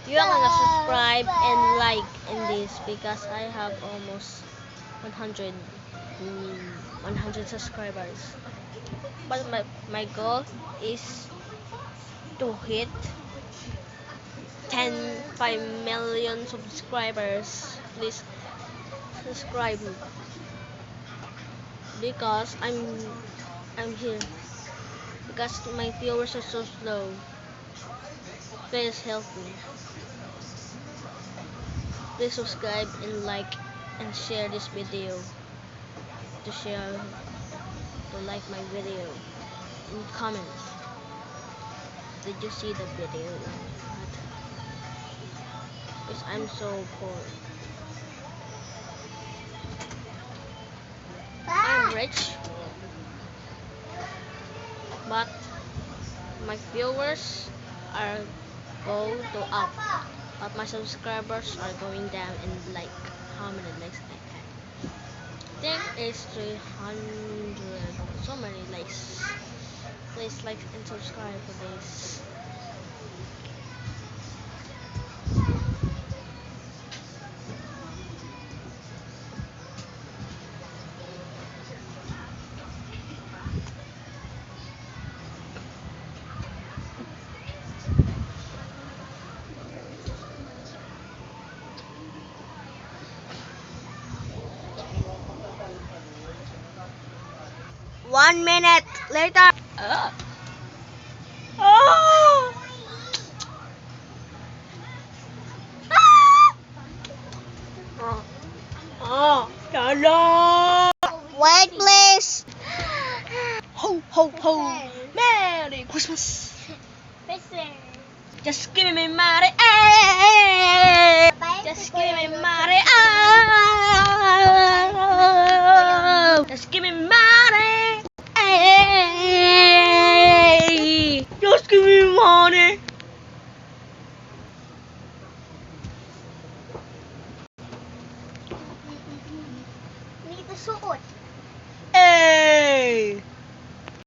You are gonna subscribe and like in this because I have almost 100 100 subscribers. But my goal is to hit 5 million subscribers. Please subscribe me because I'm here because my viewers are so slow. Please help me. Please subscribe and like and share this video to like my video and comment. Did you see the video? Because I'm so poor. I'm rich, but my viewers are go to up, but my subscribers are going down. And like how many likes I had? I think it's 300. So many likes. Please like and subscribe for this. One minute later. Oh! Hello! Wait, please. Ho, ho, ho. Merry Christmas. Just give me money. Just give me money. Just give me money. Just give me money. Hindi ito suot.